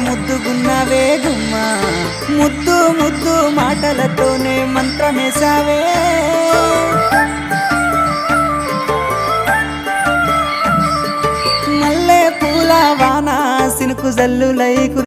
ముద్దుగున్నవే గుమ్మ ముద్దు ముద్దు మాటలతోనే మంత్రమేసావే మల్లె పూల వాన సినుకు జల్లులై